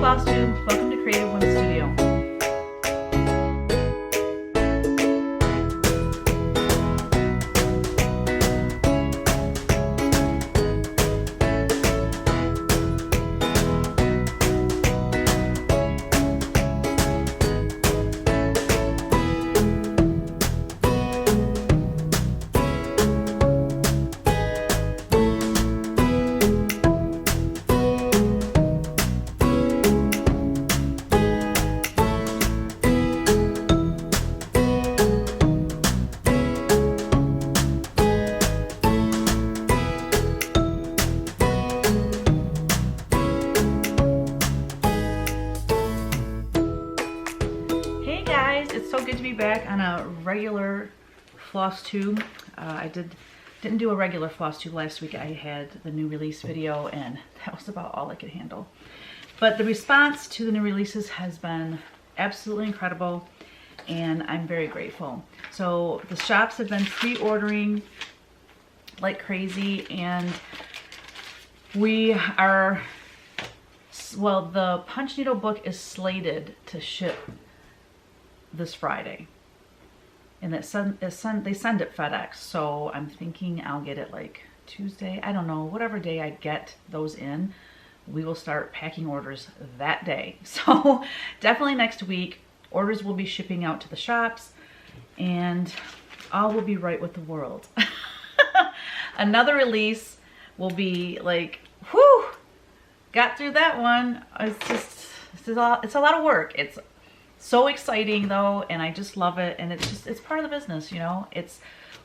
FlOSSTUBE. Welcome to Creative One Studio. Back on a regular floss tube. I didn't do a regular floss tube last week. I had the new release video and that was about all I could handle. But the response to the new releases has been absolutely incredible and I'm very grateful. So the shops have been pre-ordering like crazy and we are, well, the Punchneedle book is slated to ship this Friday, and they send it FedEx, so I'm thinking I'll get it like Tuesday. I don't know, whatever day I get those in, we will start packing orders that day. So definitely next week orders will be shipping out to the shops and all will be right with the world. Another release will be like, whew, got through that one. It's a lot of work. It's so exciting though, and I just love it, and it's part of the business, you know. It's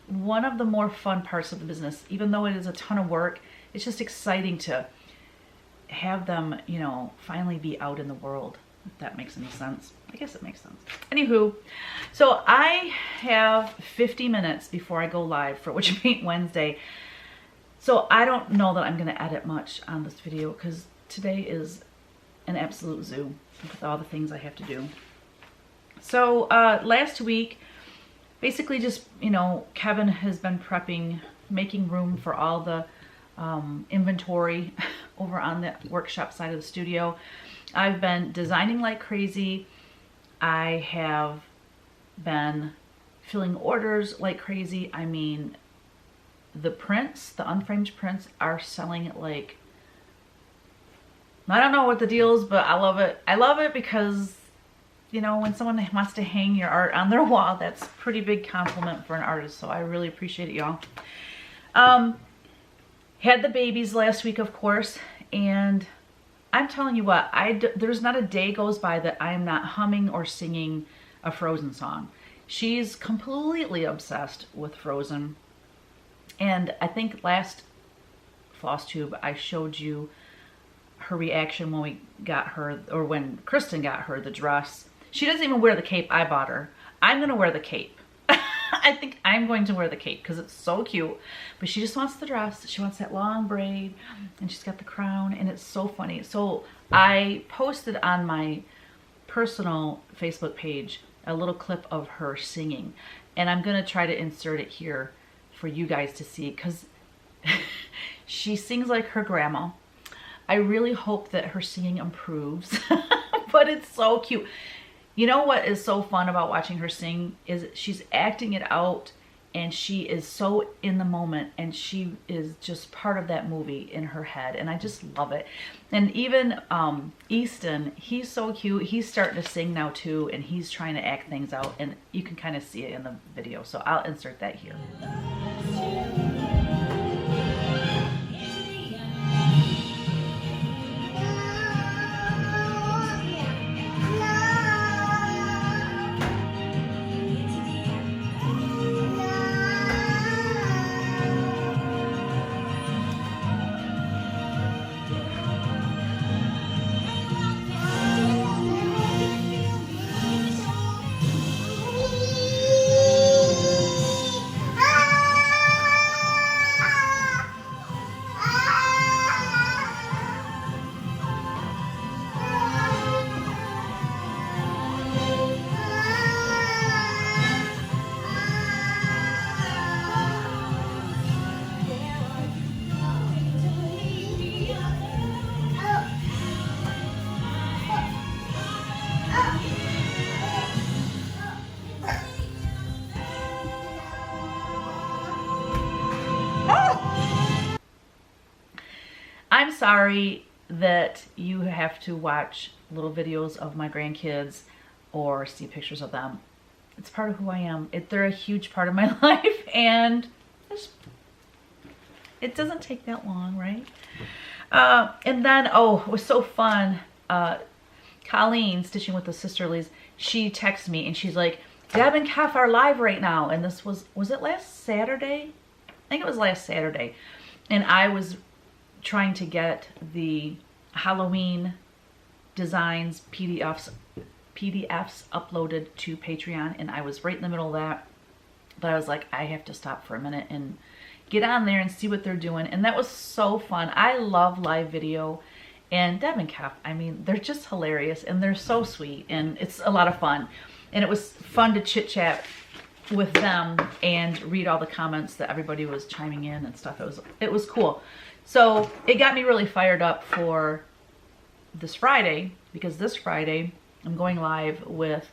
one of the more fun parts of the business. Even though it is a ton of work, it's just exciting to have them, you know, finally be out in the world, if that makes any sense. I guess it makes sense. Anywho, so I have 50 minutes before I go live for Witch Paint Wednesday. So I don't know that I'm gonna edit much on this video because today is an absolute zoo with all the things I have to do. So last week, basically just, you know, Kevin has been prepping, making room for all the inventory over on the workshop side of the studio. I've been designing like crazy. I have been filling orders like crazy. I mean, the prints, the unframed prints are selling like, I don't know what the deal is, but I love it. I love it because, you know, when someone wants to hang your art on their wall, that's a pretty big compliment for an artist. So I really appreciate it, y'all. Had the babies last week, of course, and I'm telling you what, there's not a day goes by that I am not humming or singing a Frozen song. She's completely obsessed with Frozen. And I think last FlOSSTUBE I showed you her reaction when we got her, or when Kristen got her the dress. She doesn't even wear the cape I bought her. I'm gonna wear the cape. I think I'm going to wear the cape because it's so cute. But she just wants the dress. She wants that long braid and she's got the crown and it's so funny. So I posted on my personal Facebook page a little clip of her singing. And I'm gonna try to insert it here for you guys to see because she sings like her grandma. I really hope that her singing improves, but it's so cute. You know what is so fun about watching her sing is she's acting it out and she is so in the moment and she is just part of that movie in her head and I just love it. And even Easton, he's so cute. He's starting to sing now too and he's trying to act things out and you can kind of see it in the video. So I'll insert that here. sorry that you have to watch little videos of my grandkids or see pictures of them. It's part of who I am. They're a huge part of my life, and it doesn't take that long, right? And then, oh, it was so fun. Colleen, Stitching with the Sisterlies, she texted me and she's like, Deb and Kef are live right now. And this was it last Saturday? I think it was last Saturday. And I was trying to get the Halloween designs, PDFs uploaded to Patreon, and I was right in the middle of that. But I was like, I have to stop for a minute and get on there and see what they're doing. And that was so fun. I love live video. And Deb and Kef, I mean, they're just hilarious and they're so sweet and it's a lot of fun. And it was fun to chit chat with them and read all the comments that everybody was chiming in and stuff. It was cool. So it got me really fired up for this Friday, because this Friday I'm going live with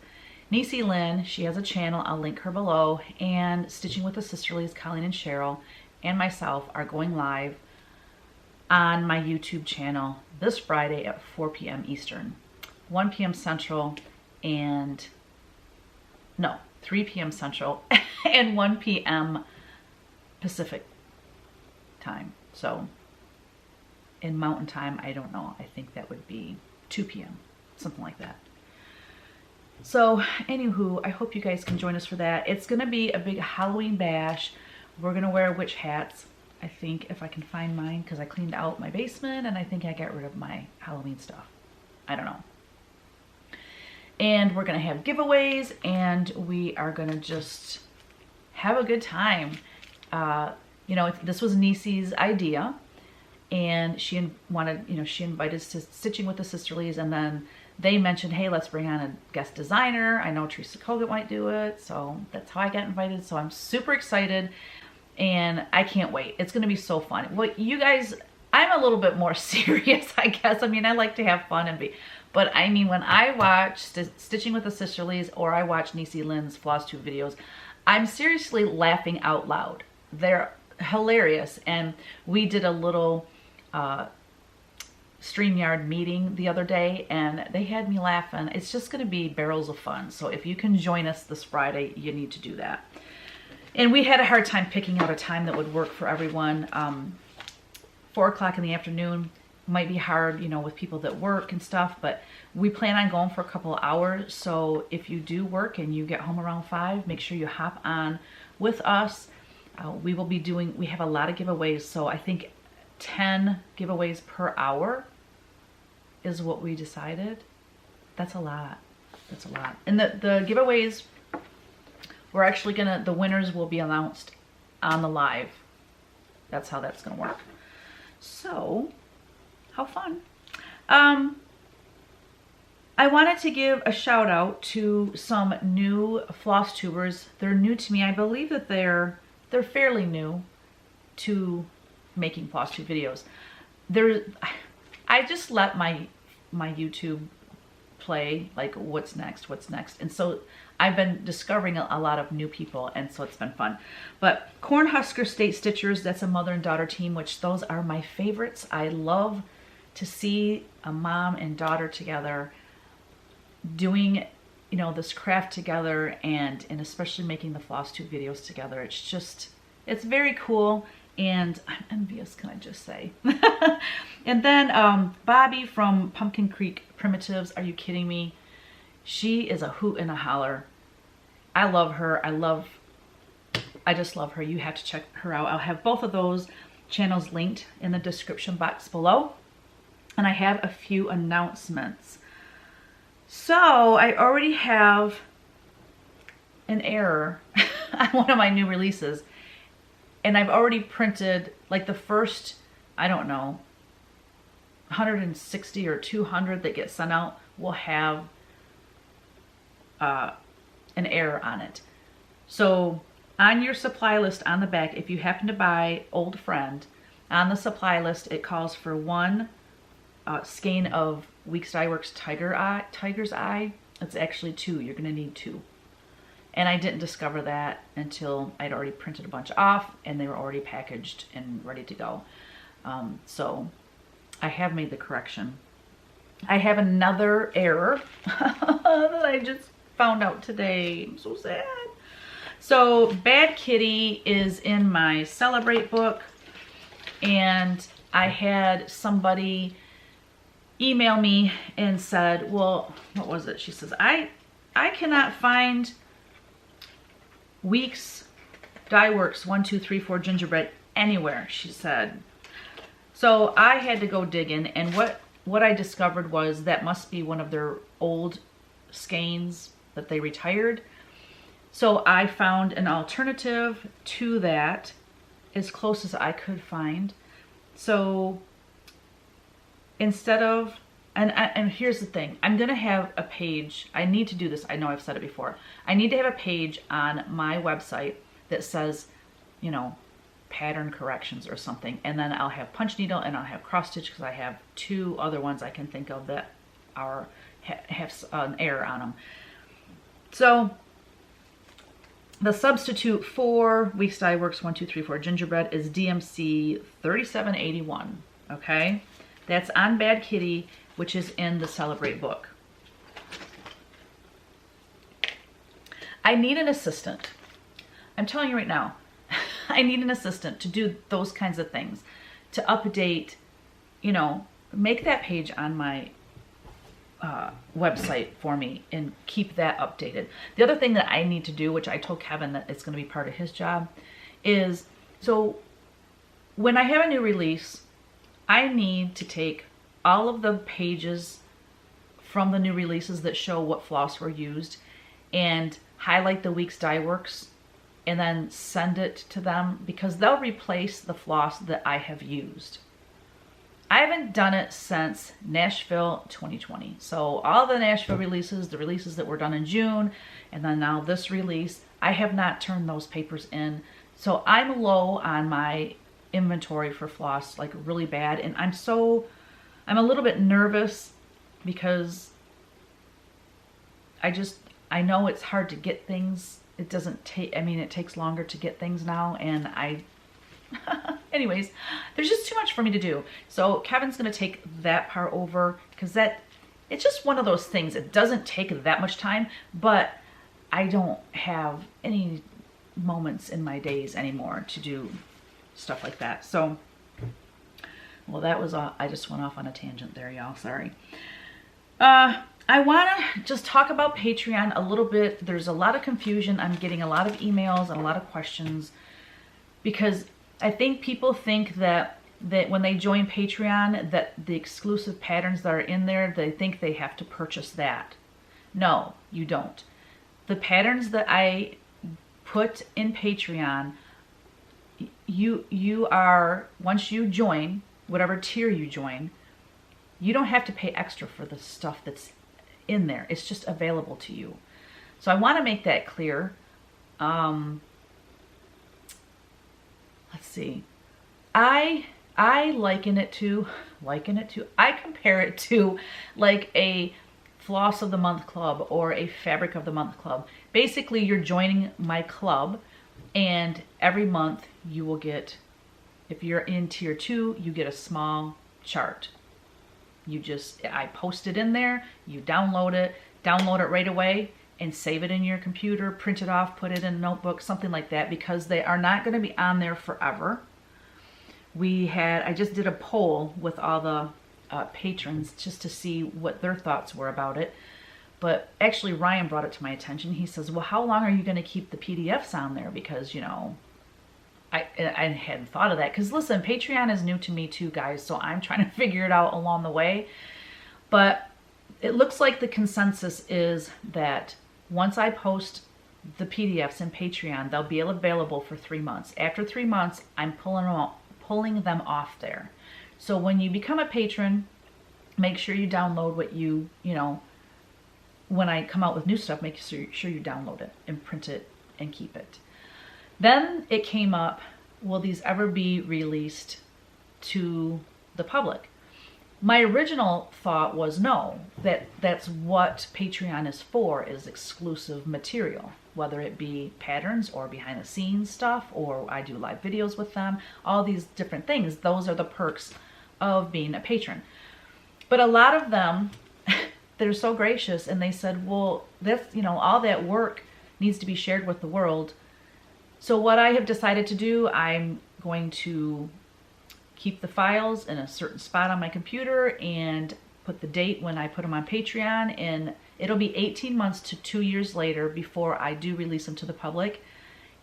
Niecie Lynn. She has a channel, I'll link her below, and Stitching with the Sisterlies, Colleen and Cheryl, and myself are going live on my YouTube channel this Friday at 4 p.m. Eastern, 1 p.m. Central, and no, 3 p.m. Central and 1 p.m. Pacific time. So in Mountain Time, I don't know, I think that would be 2 p.m., something like that. So anywho, I hope you guys can join us for that. It's gonna be a big Halloween bash. We're gonna wear witch hats, I think, if I can find mine, because I cleaned out my basement and I think I got rid of my Halloween stuff. I don't know. And we're gonna have giveaways and we are gonna just have a good time. You know, this was Niecie's idea, and she wanted, you know, she invited Stitching with the Sisterlies, and then they mentioned, hey, let's bring on a guest designer. I know Teresa Kogut might do it, so that's how I got invited. So I'm super excited and I can't wait. It's gonna be so fun. Well, you guys, I'm a little bit more serious, I guess. I mean, I like to have fun and be, but I mean, when I watch Stitching with the Sisterlies or I watch Niecie Lynn's FlOSSTUBE videos, I'm seriously laughing out loud. They're hilarious. And we did a little StreamYard meeting the other day and they had me laughing. It's just gonna be barrels of fun. So if you can join us this Friday, you need to do that. And we had a hard time picking out a time that would work for everyone. 4 o'clock in the afternoon might be hard, you know, with people that work and stuff, but we plan on going for a couple of hours. So if you do work and you get home around 5, make sure you hop on with us. We will be doing, we have a lot of giveaways. So I think 10 giveaways per hour is what we decided. That's a lot. That's a lot. And the giveaways, we're actually gonna, the winners will be announced on the live. That's how that's gonna work. So, how fun. I wanted to give a shout out to some new FlOSSTUBers. They're new to me. I believe that they're fairly new to making FlOSSTUBE videos. I just let my YouTube play, like what's next. And so I've been discovering a lot of new people, and so it's been fun. But Cornhusker State Stitchers, that's a mother and daughter team, which those are my favorites. I love to see a mom and daughter together doing, you know, this craft together, and especially making the FlOSSTUBE videos together. It's just, it's very cool, and I'm envious, can I just say. And then Bobbi from Pumpkin Creek Primitives, are you kidding me? She is a hoot and a holler. I love her. I just love her. You have to check her out. I'll have both of those channels linked in the description box below. And I have a few announcements. So I already have an error on one of my new releases. And I've already printed like the first, I don't know, 160 or 200 that get sent out will have an error on it. So on your supply list on the back, if you happen to buy Old Friend, on the supply list it calls for 1 skein of Weeks Dye Works Tiger's Eye. It's actually 2. You're gonna need 2. And I didn't discover that until I'd already printed a bunch off and they were already packaged and ready to go. So I have made the correction. I have another error that I just found out today. I'm so sad. So Bad Kitty is in my Celebrate book, and I had somebody email me and said, well, what was it? She says, I cannot find Weeks Dye Works 1, 2, 3, 4 gingerbread anywhere, she said. So I had to go digging, and what I discovered was that must be one of their old skeins that they retired. So I found an alternative to that as close as I could find. So instead of, and here's the thing, I'm gonna have a page, I need to do this, I know I've said it before, I need to have a page on my website that says, you know, pattern corrections or something, and then I'll have Punchneedle and I'll have cross stitch, because I have 2 other ones I can think of that are have an error on them. So the substitute for Weeks Dye Works 1, 2, 3, 4 gingerbread is DMC 3781. Okay, that's on Bad Kitty, which is in the Celebrate book. I need an assistant. I'm telling you right now, I need an assistant to do those kinds of things, to update, you know, make that page on my website for me and keep that updated. The other thing that I need to do, which I told Kevin that it's going to be part of his job, is so when I have a new release, I need to take all of the pages from the new releases that show what floss were used and highlight the Weeks Dye Works and then send it to them, because they'll replace the floss that I have used. I haven't done it since Nashville 2020. So all the Nashville releases, the releases that were done in June, and then now this release, I have not turned those papers in. So I'm low on my inventory for floss, like really bad. And I'm a little bit nervous because I know it's hard to get things. It doesn't take, I mean, it takes longer to get things now, and anyways, there's just too much for me to do. So Kevin's gonna take that part over, because it's just one of those things. It doesn't take that much time, but I don't have any moments in my days anymore to do stuff like that. So, well, that was all. I just went off on a tangent there, y'all, sorry. I want to just talk about Patreon a little bit. There's a lot of confusion. I'm getting a lot of emails and a lot of questions, because I think people think that when they join Patreon, that the exclusive patterns that are in there, they think they have to purchase that. No, you don't. The patterns that I put in Patreon, you are, once you join, whatever tier you join, you don't have to pay extra for the stuff that's in there. It's just available to you. So I want to make that clear. Let's see. I liken it to, I compare it to like a Floss of the Month Club or a Fabric of the Month Club. Basically, you're joining my club, and every month you will get, if you're in tier 2, you get a small chart. I post it in there, you download it right away and save it in your computer, print it off, put it in a notebook, something like that, because they are not going to be on there forever. I just did a poll with all the patrons just to see what their thoughts were about it. But actually Ryan brought it to my attention. He says, well, how long are you going to keep the PDFs on there? Because, you know, I hadn't thought of that, because listen, Patreon is new to me too, guys, so I'm trying to figure it out along the way. But it looks like the consensus is that once I post the PDFs in Patreon, they'll be available for 3 months. After 3 months, I'm pulling them off there. So when you become a patron, make sure you download what you know, when I come out with new stuff, make sure you download it and print it and keep it. Then it came up, will these ever be released to the public? My original thought was no, that's what Patreon is for, is exclusive material, whether it be patterns or behind the scenes stuff, or I do live videos with them, all these different things. Those are the perks of being a patron. But a lot of them, they're so gracious, and they said, well, that's, all that work needs to be shared with the world. So what I have decided to do, I'm going to keep the files in a certain spot on my computer and put the date when I put them on Patreon, and it'll be 18 months to 2 years later before I do release them to the public.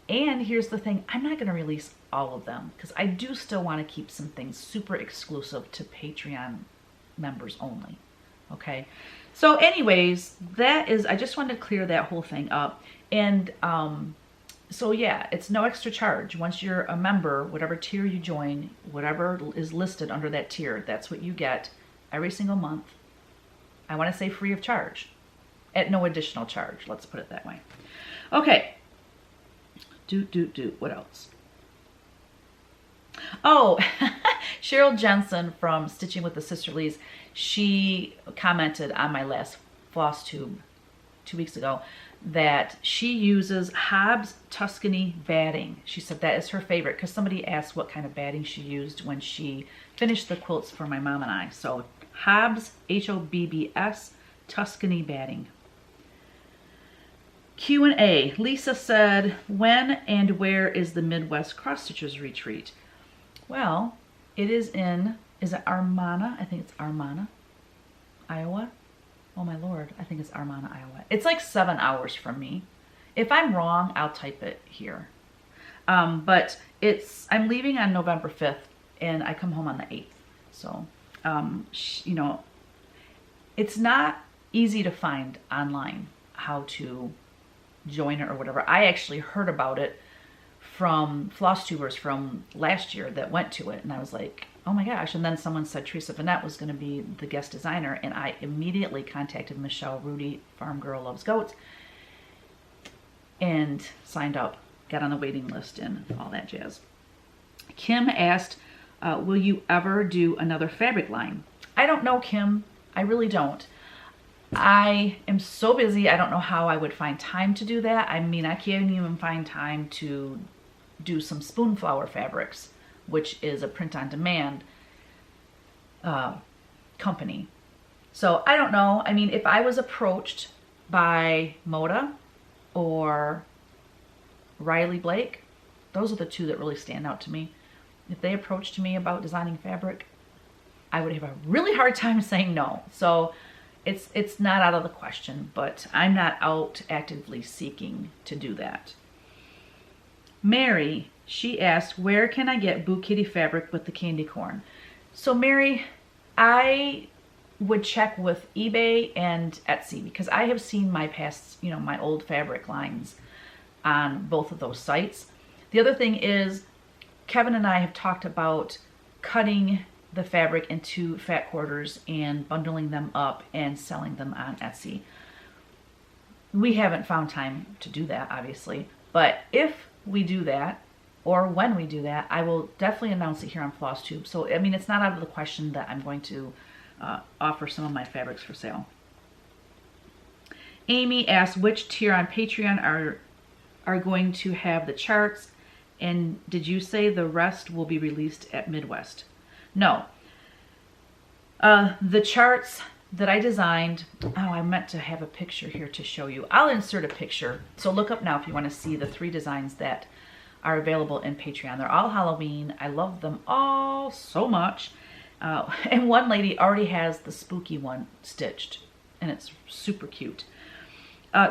And here's the thing, I'm not going to release all of them because I do still want to keep some things super exclusive to Patreon members only. Okay, so anyways, I just wanted to clear that whole thing up. And so yeah, it's no extra charge. Once you're a member, whatever tier you join, whatever is listed under that tier, that's what you get every single month. I want to say free of charge, at no additional charge. Let's put it that way. Okay. What else? Oh, Cheryl Jensen from Stitching with the Sisterlies, she commented on my last FlOSSTUBE 2 weeks ago that she uses Hobbs Tuscany batting. She said that is her favorite because somebody asked what kind of batting she used when she finished the quilts for my mom and I. So Hobbs, Hobbs, Tuscany batting. Q&A. Lisa said, when and where is the Midwest Cross Stitchers Retreat? Well, it is in, is it Armana? I think it's Armana, Iowa. Oh my Lord, I think it's Armana, Iowa. It's like 7 hours from me. If I'm wrong, I'll type it here. But I'm leaving on November 5th and I come home on the 8th. So, it's not easy to find online how to join it or whatever. I actually heard about it from FlOSSTUBERs from last year that went to it, and I was like, oh my gosh. And then someone said Teresa Vanette was going to be the guest designer, and I immediately contacted Michelle Rudy, Farm Girl Loves Goats, and signed up, got on the waiting list and all that jazz. Kim asked, will you ever do another fabric line? I don't know, Kim. I really don't. I am so busy, I don't know how I would find time to do that. I mean, I can't even find time to do some Spoonflower fabrics, which is a print-on-demand company. So I don't know. I mean, if I was approached by Moda or Riley Blake, those are the two that really stand out to me. If they approached me about designing fabric, I would have a really hard time saying no. So it's not out of the question, but I'm not out actively seeking to do that. Mary, she asked, where can I get Boo Kitty fabric with the candy corn? So Mary, I would check with eBay and Etsy because I have seen my past, my old fabric lines on both of those sites. The other thing is, Kevin and I have talked about cutting the fabric into fat quarters and bundling them up and selling them on Etsy. We haven't found time to do that, obviously, but if we do that, or when we do that, I will definitely announce it here on FlOSSTUBE. So, I mean, it's not out of the question that I'm going to offer some of my fabrics for sale. Aimee asked, which tier on Patreon are going to have the charts, and did you say the rest will be released at Midwest? No. The charts that I designed, oh, I meant to have a picture here to show you. I'll insert a picture. So look up now if you want to see the 3 designs that are available in Patreon. They're all Halloween. I love them all so much. And one lady already has the spooky one stitched, and it's super cute.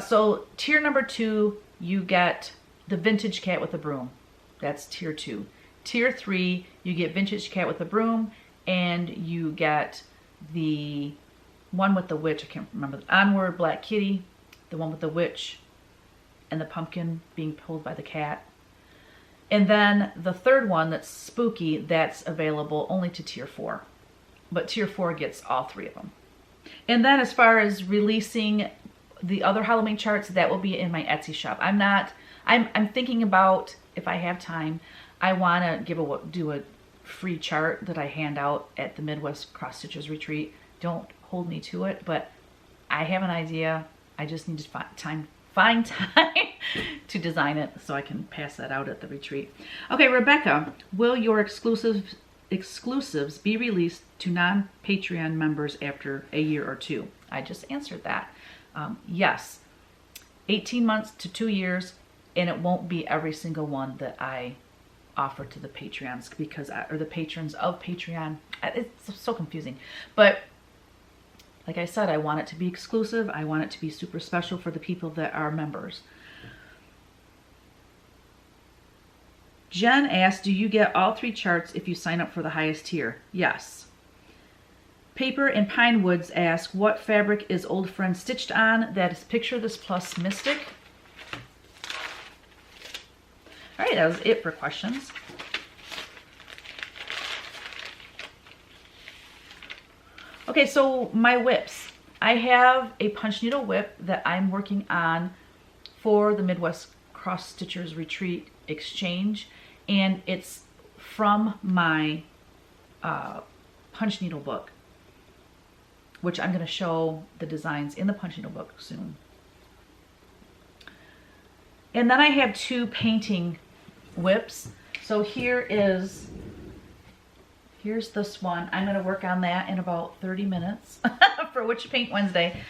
So tier number 2, you get the vintage cat with a broom. That's tier 2. Tier 3, you get vintage cat with a broom, and you get the one with the witch. I can't remember. Onward Black Kitty, the one with the witch and the pumpkin being pulled by the cat. And then the third one that's spooky, that's available only to tier 4. But tier 4 gets all 3 of them. And then as far as releasing the other Halloween charts, that will be in my Etsy shop. I'm thinking about, if I have time, I want to do a free chart that I hand out at the Midwest Cross Stitchers Retreat. Don't hold me to it, but I have an idea. I just need to find time to design it so I can pass that out at the retreat. Okay, Rebecca, will your exclusive exclusives be released to non-Patreon members after a year or 2? I just answered that. Yes, 18 months to 2 years, and it won't be every single one that I offer to the Patreons because, or the patrons of Patreon. It's so confusing. But like I said, I want it to be exclusive. I want it to be super special for the people that are members. Jen asked, do you get all 3 charts if you sign up for the highest tier? Yes. Paper and Pine Woods ask, what fabric is Old Friend stitched on? That is Picture This Plus Mystic. All right, that was it for questions. Okay, so my whips. I have a punch needle whip that I'm working on for the Midwest Cross Stitchers Retreat Exchange, and it's from my punch needle book, which I'm going to show the designs in the punch needle book soon. And then I have 2 painting whips. So here's this one. I'm going to work on that in about 30 minutes for Witch Paint Wednesday.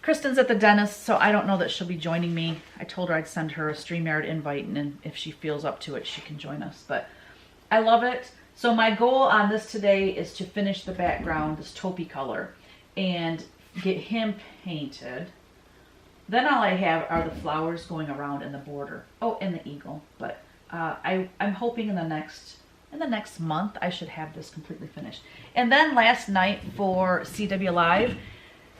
Kristen's at the dentist, so I don't know that she'll be joining me. I told her I'd send her a StreamYard invite, and then if she feels up to it, she can join us. But I love it. So my goal on this today is to finish the background, this taupey color, and get him painted. Then all I have are the flowers going around in the border. Oh, and the eagle. But I'm hoping in the next month I should have this completely finished. And then last night for CW Live,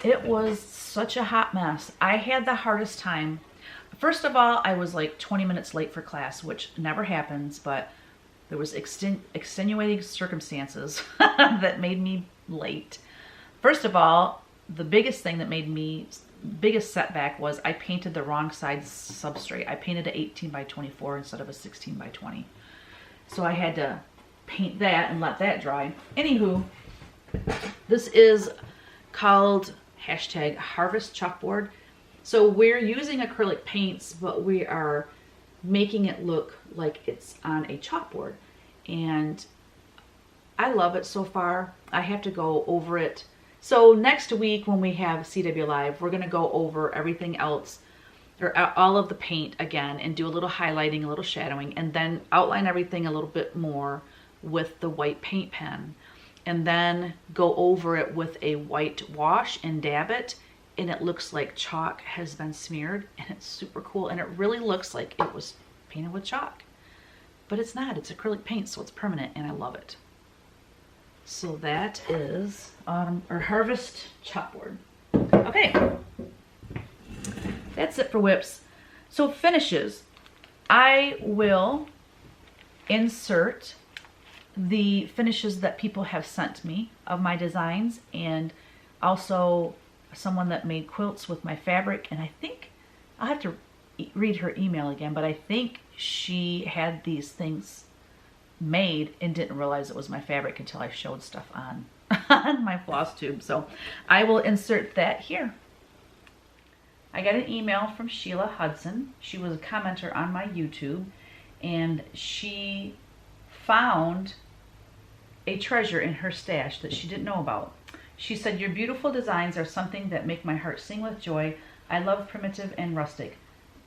it was such a hot mess. I had the hardest time. First of all, I was like 20 minutes late for class, which never happens, but there was extenuating circumstances that made me late. First of all, the biggest thing that made me, biggest setback was I painted the wrong side substrate. I painted an 18 by 24 instead of a 16 by 20. So I had to paint that and let that dry. Anywho, this is called #Harvest Chalkboard. So we're using acrylic paints, but we are making it look like it's on a chalkboard. And I love it so far. I have to go over it. So next week when we have CW Live, we're going to go over everything else, or all of the paint again, and do a little highlighting, a little shadowing, and then outline everything a little bit more with the white paint pen. And then go over it with a white wash and dab it, and it looks like chalk has been smeared, and it's super cool, and it really looks like it was painted with chalk. But it's not, it's acrylic paint, so it's permanent, and I love it. So that is Harvest Chalkboard. Okay, that's it for whips. So finishes, I will insert the finishes that people have sent me of my designs, and also someone that made quilts with my fabric, and I think I'll have to read her email again, but I think she had these things made and didn't realize it was my fabric until I showed stuff on my Flosstube. So I will insert that here. I got an email from Sheila Hudson. She was a commenter on my YouTube, and she found a treasure in her stash that she didn't know about. She said, your beautiful designs are something that make my heart sing with joy. I love primitive and rustic.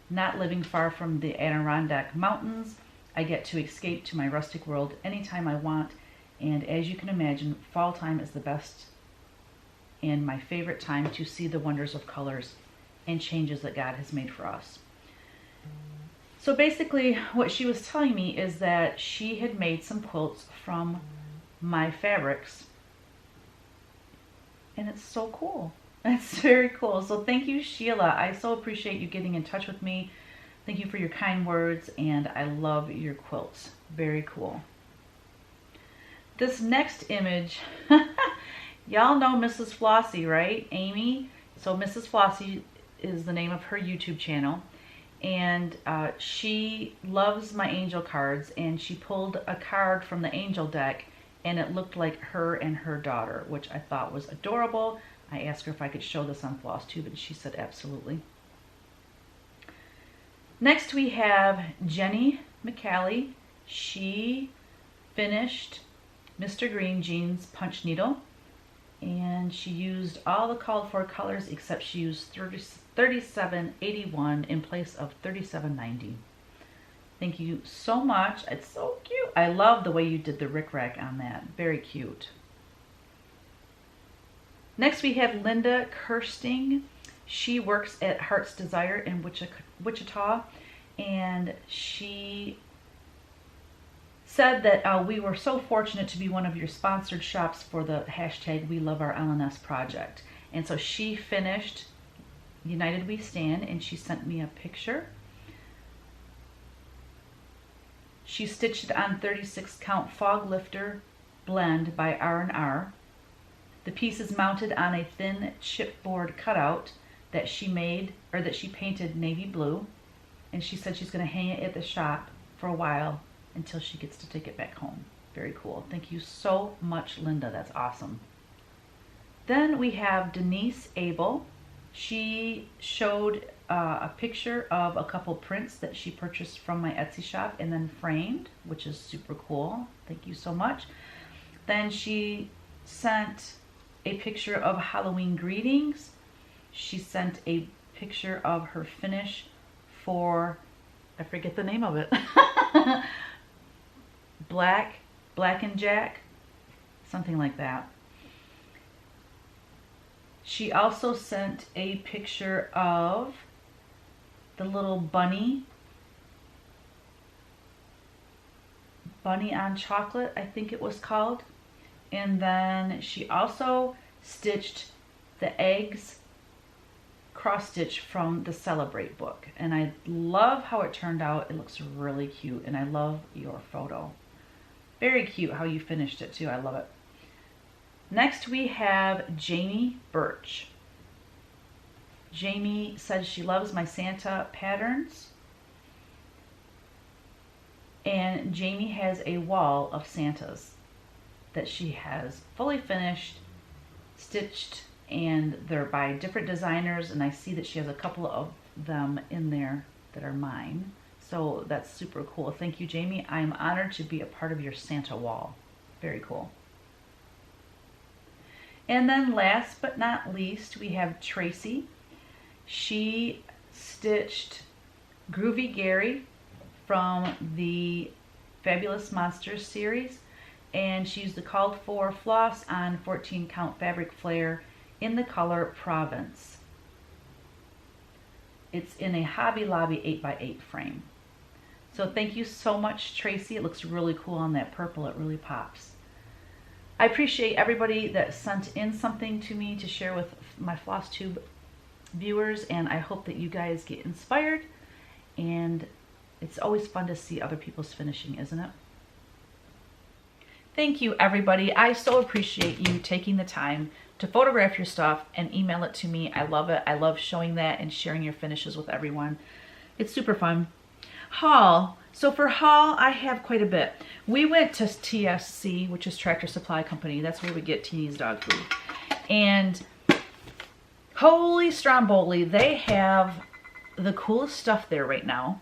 Not living far from the Adirondack Mountains, I get to escape to my rustic world anytime I want, and as you can imagine, fall time is the best and my favorite time to see the wonders of colors and changes that God has made for us. So basically what she was telling me is that she had made some quilts from my fabrics, and it's so cool. It's very cool. So thank you, Sheila. I so appreciate you getting in touch with me. Thank you for your kind words, and I love your quilts. Very cool. This next image, y'all know Mrs. Flossy, right? Aimee. So Mrs. Flossy is the name of her YouTube channel, and she loves my angel cards, and she pulled a card from the angel deck, and it looked like her and her daughter, which I thought was adorable. I asked her if I could show this on Flosstube, and she said absolutely. Next we have Jenny McCallie. She finished Mr. Green Jeans Punch Needle. And she used all the called for colors except she used 3781 in place of 3790. Thank you so much. It's so cute. I love the way you did the rickrack on that. Very cute. Next we have Linda Kirsting. She works at Heart's Desire in Wichita, and she said that we were so fortunate to be one of your sponsored shops for the hashtag We Love Our LNS project. And so she finished United We Stand, and she sent me a picture. She stitched it on 36 count Fog Lifter blend by R&R. The piece is mounted on a thin chipboard cutout that she made, or that she painted navy blue, and she said she's going to hang it at the shop for a while until she gets to take it back home. Very cool. Thank you so much, Linda. That's awesome. Then we have Denise Abel. She showed a picture of a couple prints that she purchased from my Etsy shop and then framed, which is super cool. Thank you so much. Then she sent a picture of Halloween greetings. She sent a picture of her finish for, I forget the name of it, Black and Jack, something like that. She also sent a picture of the little bunny on chocolate, I think it was called. And then she also stitched the eggs cross stitch from the Celebrate book. And I love how it turned out. It looks really cute, and I love your photo. Very cute how you finished it too. I love it. Next we have Jamie Birch. Jamie says she loves my Santa patterns. And Jamie has a wall of Santas that she has fully finished, stitched, and they're by different designers, and I see that she has a couple of them in there that are mine. So that's super cool. Thank you, Jamie. I'm honored to be a part of your Santa wall. Very cool. And then last but not least, we have Tracy. She stitched Groovy Gary from the Fabulous Monsters series, and she used the called for floss on 14 count fabric flare in the color Provence. It's in a Hobby Lobby 8x8 frame. So thank you so much, Tracy. It looks really cool on that purple. It really pops. I appreciate everybody that sent in something to me to share with my FlOSSTUBE viewers, and I hope that you guys get inspired, and it's always fun to see other people's finishing, isn't it? Thank you, everybody. I so appreciate you taking the time to photograph your stuff and email it to me. I love it. I love showing that and sharing your finishes with everyone. It's super fun. Haul. So for haul, I have quite a bit. We went to TSC, which is Tractor Supply Company. That's where we get Teeny's dog food. And holy stromboli, they have the coolest stuff there right now.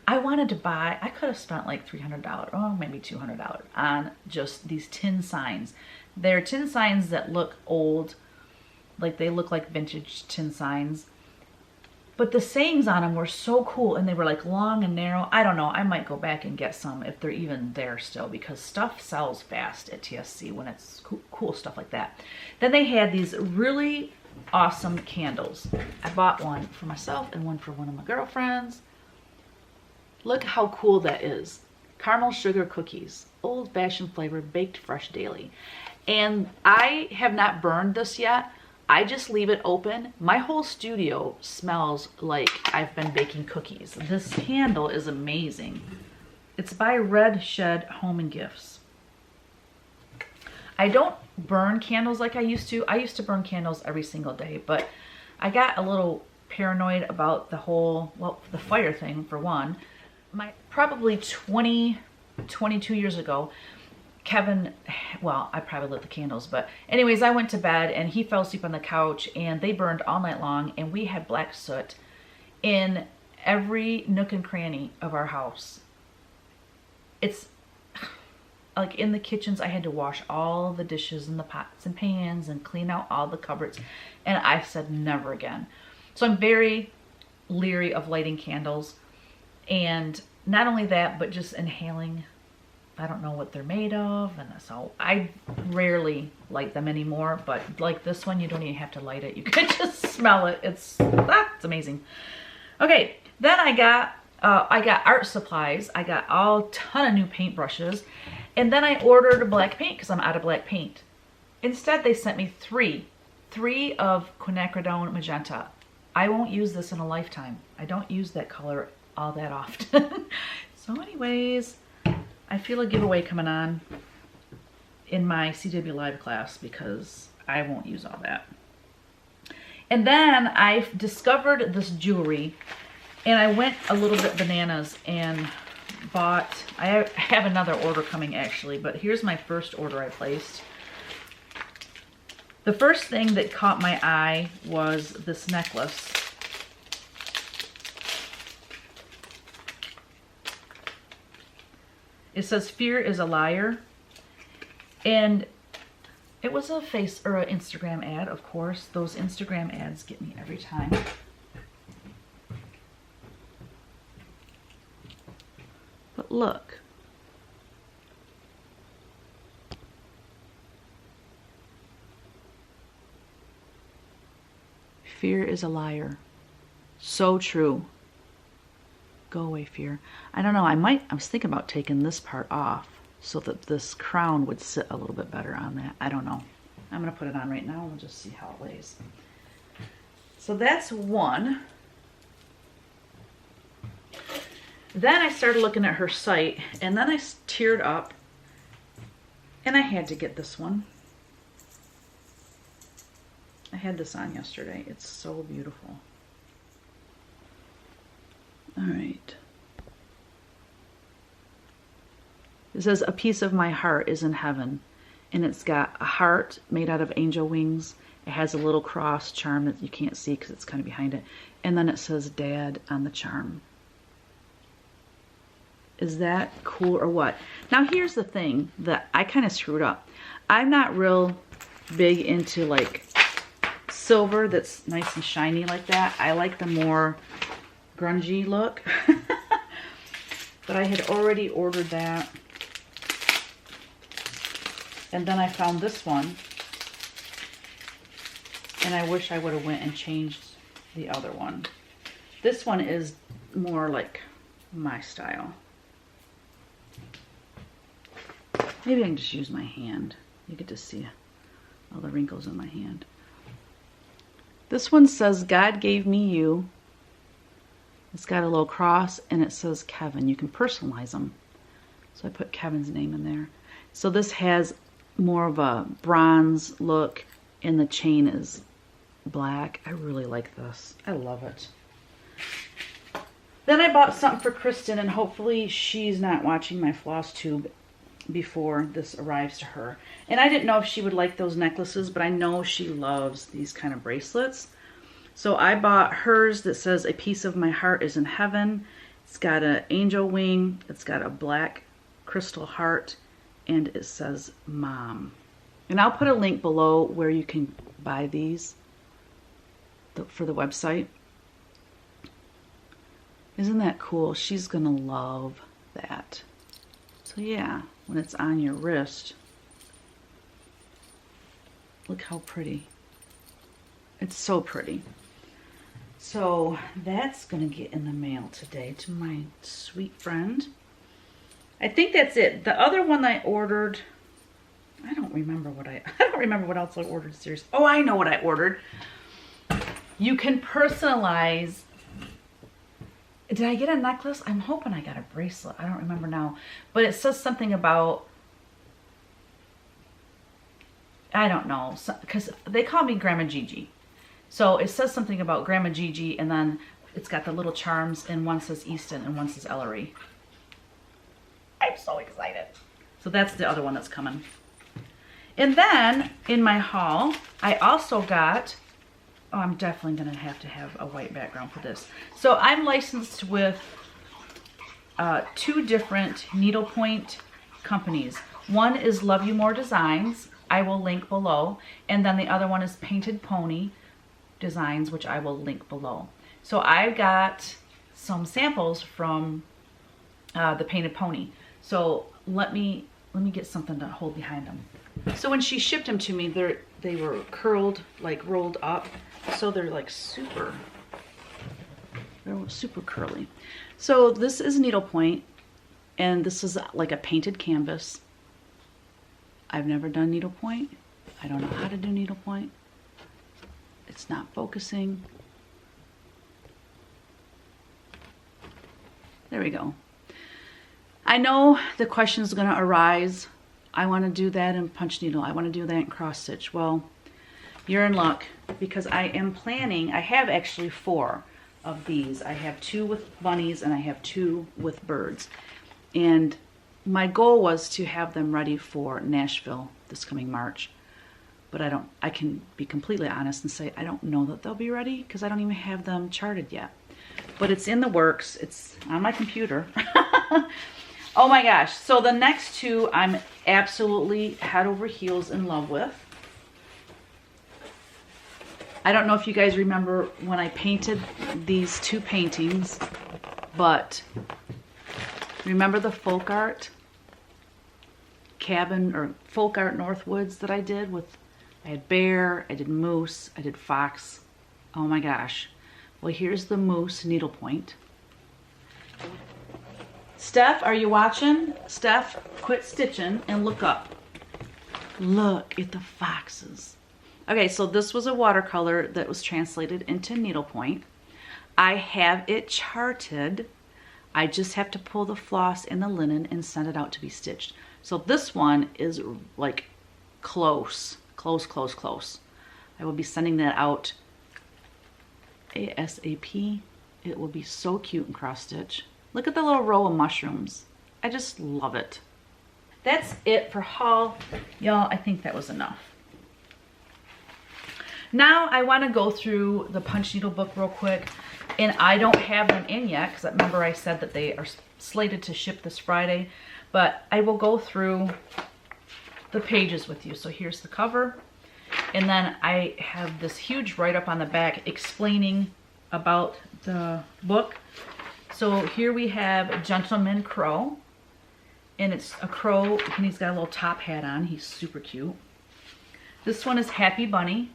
I wanted to buy, I could have spent like $300 or maybe $200 on just these tin signs. They're tin signs that look old, like they look like vintage tin signs. But the sayings on them were so cool, and they were like long and narrow. I don't know, I might go back and get some if they're even there still, because stuff sells fast at TSC when it's cool stuff like that. Then they had these really awesome candles. I bought one for myself and one for one of my girlfriends. Look how cool that is. Caramel sugar cookies, old-fashioned flavor, baked fresh daily. And I have not burned this yet. I just leave it open. My whole studio smells like I've been baking cookies. This candle is amazing. It's by Red Shed Home and Gifts. I don't burn candles like I used to. I used to burn candles every single day, but I got a little paranoid about the whole, well, the fire thing for one. Probably 22 years ago, Kevin, well, I probably lit the candles, but anyways, I went to bed and he fell asleep on the couch, and they burned all night long, and we had black soot in every nook and cranny of our house. like in the kitchens, I had to wash all the dishes and the pots and pans and clean out all the cupboards. And I said never again. So I'm very leery of lighting candles. And not only that, but just inhaling, I don't know what they're made of. And so I rarely light them anymore. But like this one, you don't even have to light it. You can just smell it. It's amazing. Okay, then I got art supplies. I got a ton of new paintbrushes. And then I ordered black paint because I'm out of black paint. Instead, they sent me three of quinacridone magenta. I won't use this in a lifetime. I don't use that color all that often. So anyways, I feel a giveaway coming on in my CW Live class because I won't use all that. And then I discovered this jewelry, and I went a little bit bananas and bought, I have another order coming actually, but here's my first order I placed. The first thing that caught my eye was this necklace. It says fear is a liar, and it was a face or an Instagram ad, of course. Those Instagram ads get me every time. But look. Fear is a liar. So true. Go away, fear. I don't know, I was thinking about taking this part off so that this crown would sit a little bit better on that. I don't know. I'm gonna put it on right now and we'll just see how it lays. So that's one. Then I started looking at her site, and then I teared up, and I had to get this one. I had this on yesterday. It's so beautiful. All right. It says, a piece of my heart is in heaven, and it's got a heart made out of angel wings. It has a little cross charm that you can't see because it's kind of behind it. And then it says Dad on the charm. Is that cool or what? Now here's the thing that I kind of screwed up. I'm not real big into like silver that's nice and shiny like that. I like the more grungy look. But I had already ordered that. And then I found this one. And I wish I would have went and changed the other one. This one is more like my style. Maybe I can just use my hand. You get to see all the wrinkles in my hand. This one says, God gave me you. It's got a little cross and it says Kevin. You can personalize them. So I put Kevin's name in there. So this has more of a bronze look and the chain is black. I really like this. I love it. Then I bought something for Kristen, and hopefully she's not watching my Flosstube before this arrives to her. And I didn't know if she would like those necklaces, but I know she loves these kind of bracelets. So I bought hers that says, a piece of my heart is in heaven. It's got an angel wing. It's got a black crystal heart, and it says Mom. And I'll put a link below where you can buy these for the website. Isn't that cool? She's gonna love that. So yeah, when it's on your wrist, look how pretty. It's so pretty. So that's gonna get in the mail today to my sweet friend. I think that's it. The other one I ordered, I don't remember what else I ordered, seriously. Oh, I know what I ordered. You can personalize. Did I get a necklace? I'm hoping I got a bracelet. I don't remember now. But it says something about, I don't know, because they call me Grandma Gigi. So it says something about Grandma Gigi, and then it's got the little charms, and one says Easton and one says Ellery. I'm so excited. So that's the other one that's coming. And then in my haul, I also got, oh, I'm definitely gonna have to have a white background for this. So I'm licensed with 2 different needlepoint companies. One is Love You More Designs. I will link below. And then the other one is Painted Pony Designs, which I will link below. So I got some samples from the Painted Pony. So let me get something to hold behind them. So when she shipped them to me, they were curled, like rolled up. So they're like super curly. So this is needlepoint, and this is like a painted canvas. I've never done needlepoint. I don't know how to do needlepoint. It's not focusing. There we go. I know the question is going to arise. I want to do that in Punchneedle. I want to do that in cross stitch. Well, you're in luck, because I am planning, I have actually 4 of these. I have 2 with bunnies and I have 2 with birds. And my goal was to have them ready for Nashville this coming March. But I can be completely honest and say I don't know that they'll be ready, because I don't even have them charted yet. But it's in the works. It's on my computer. Oh my gosh. So the next 2 I'm absolutely head over heels in love with. I don't know if you guys remember when I painted these 2 paintings, but remember the folk art cabin or folk art Northwoods that I did with, I had bear, I did moose, I did fox. Oh my gosh. Well, here's the moose needlepoint. Steph, are you watching? Steph, quit stitching and look up. Look at the foxes. Okay, so this was a watercolor that was translated into needlepoint. I have it charted. I just have to pull the floss and the linen and send it out to be stitched. So this one is like close. I will be sending that out ASAP. It will be so cute in cross stitch. Look at the little row of mushrooms. I just love it. That's it for haul. Y'all, I think that was enough. Now I want to go through the Punchneedle book real quick. And I don't have them in yet, because remember I said that they are slated to ship this Friday. But I will go through the pages with you. So here's the cover. And then I have this huge write-up on the back explaining about the book. So here we have Gentleman Crow, and it's a crow, and he's got a little top hat on. He's super cute. This one is Happy Bunny.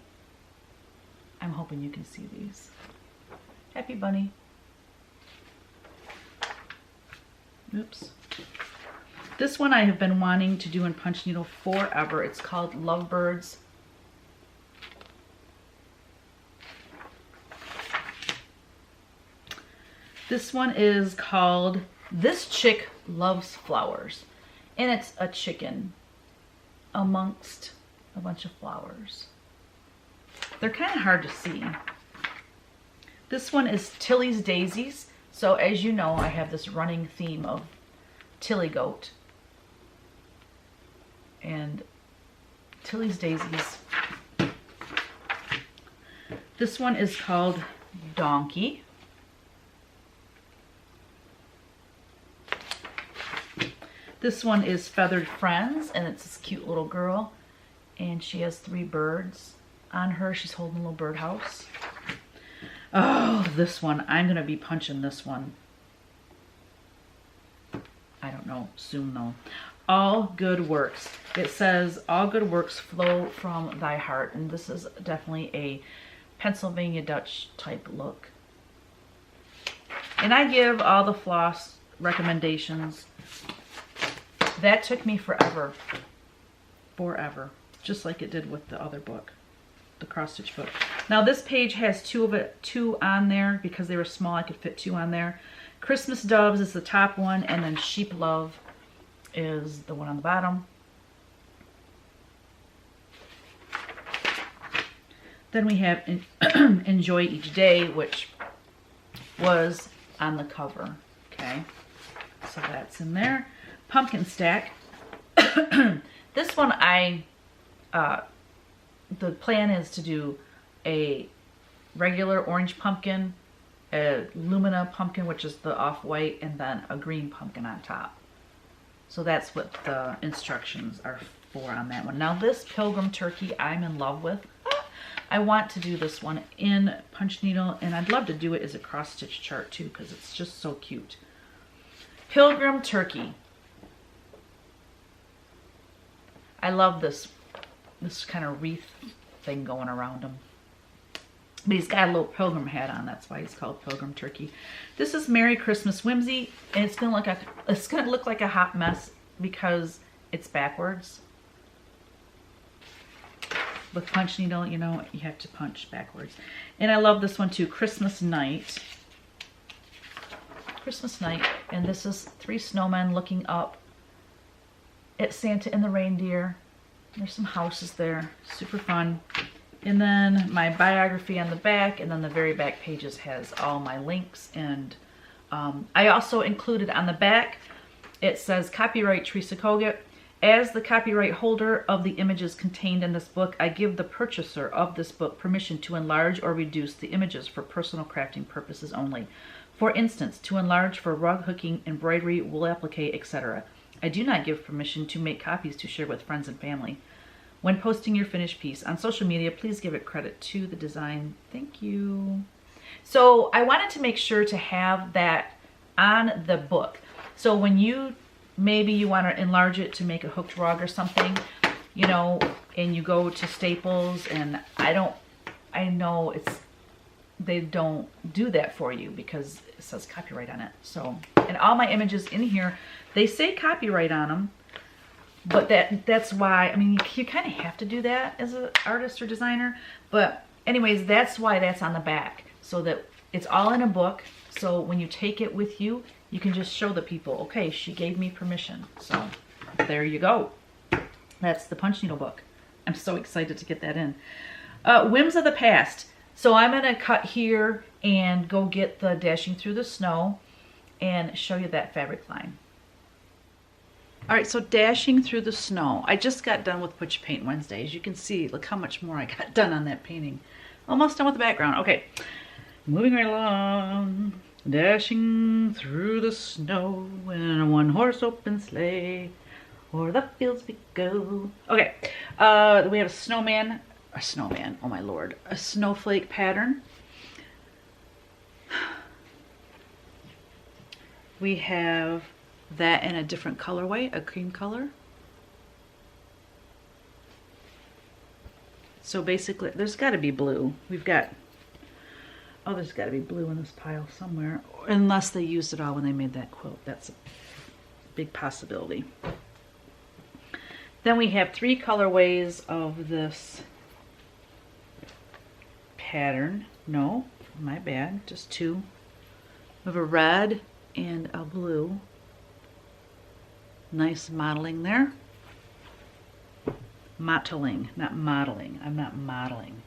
I'm hoping you can see these. Happy Bunny. Oops. This one I have been wanting to do in Punchneedle forever. It's called Lovebirds. This one is called This Chick Loves Flowers. And it's a chicken amongst a bunch of flowers. They're kind of hard to see. This one is Tilly's Daisies. So as you know, I have this running theme of Tilly Goat. And Tilly's Daisies. This one is called Donkey. This one is Feathered Friends, and it's this cute little girl, and she has 3 birds on her. She's holding a little birdhouse. Oh, this one. I'm going to be punching this one. I don't know, soon though. All Good Works. It says, all good works flow from thy heart, and this is definitely a Pennsylvania Dutch type look. And I give all the floss recommendations. That took me forever. Just like it did with the other book, the cross stitch book. Now this page has 2 on there because they were small. I could fit 2 on there. Christmas Doves is the top one, and then Sheep Love is the one on the bottom. Then we have Enjoy Each Day, which was on the cover. Okay, so that's in there. Pumpkin Stack. This one the plan is to do a regular orange pumpkin, a Lumina pumpkin, which is the off-white, and then a green pumpkin on top. So that's what the instructions are for on that one. Now this Pilgrim Turkey I'm in love with. I want to do this one in Punchneedle, and I'd love to do it as a cross stitch chart too because it's just so cute. Pilgrim Turkey. I love this kind of wreath thing going around him. But he's got a little pilgrim hat on. That's why he's called Pilgrim Turkey. This is Merry Christmas Whimsy, and it's gonna look like a hot mess because it's backwards. With Punchneedle, you know, you have to punch backwards. And I love this one too, Christmas Night. Christmas Night, and this is 3 snowmen looking up at Santa and the reindeer. There's some houses there, super fun. And then my biography on the back, and then the very back pages has all my links. And I also included on the back, it says copyright Teresa Kogut. As the copyright holder of the images contained in this book, I give the purchaser of this book permission to enlarge or reduce the images for personal crafting purposes only. For instance, to enlarge for rug hooking, embroidery, wool applique, etc. I do not give permission to make copies to share with friends and family. When posting your finished piece on social media, please give it credit to the design. Thank you. So I wanted to make sure to have that on the book. So when maybe you want to enlarge it to make a hooked rug or something, you know, and you go to Staples, and I know they don't do that for you because it says copyright on it. So, and all my images in here, they say copyright on them. But that's why, I mean, you kind of have to do that as an artist or designer. But anyways, that's why that's on the back. So that it's all in a book. So when you take it with you, you can just show the people, okay, she gave me permission. So there you go. That's the Punchneedle book. I'm so excited to get that in. Whims of the Past. So I'm going to cut here and go get the Dashing Through the Snow and show you that fabric line. All right, so Dashing Through the Snow. I just got done with Put Your Paint Wednesday. As you can see, look how much more I got done on that painting. Almost done with the background. Okay, moving right along. Dashing through the snow in a one-horse open sleigh, o'er the fields we go. Okay, we have a snowman, oh my lord, a snowflake pattern. We have that in a different colorway, a cream color. So basically, there's got to be blue. We've got, oh, there's got to be blue in this pile somewhere, unless they used it all when they made that quilt. That's a big possibility. Then we have 3 colorways of this pattern. No, my bad, just 2. We have a red and a blue. Nice modeling there. Mottling, not modeling. I'm not modeling.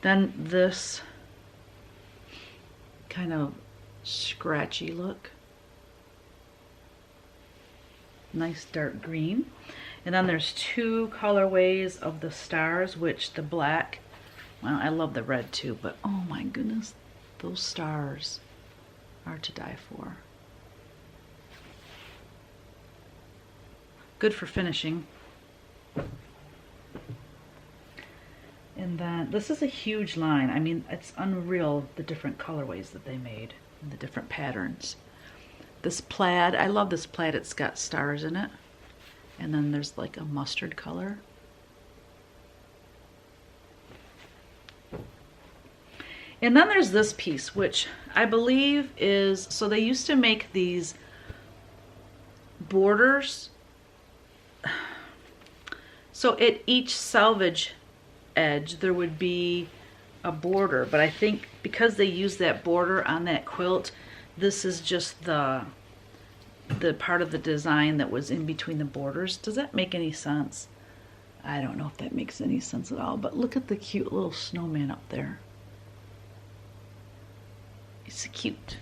Then this kind of scratchy look. Nice dark green. And then there's 2 colorways of the stars, which the black, well, I love the red too, but oh my goodness, those stars are to die for. Good for finishing. And then this is a huge line. I mean, it's unreal the different colorways that they made and the different patterns. This plaid, I love this plaid. It's got stars in it. And then there's like a mustard color. And then there's this piece, which I believe is, so they used to make these borders. So at each selvage edge there would be a border, but I think because they used that border on that quilt, this is just the part of the design that was in between the borders. Does that make any sense? I don't know if that makes any sense at all, but look at the cute little snowman up there. It's cute.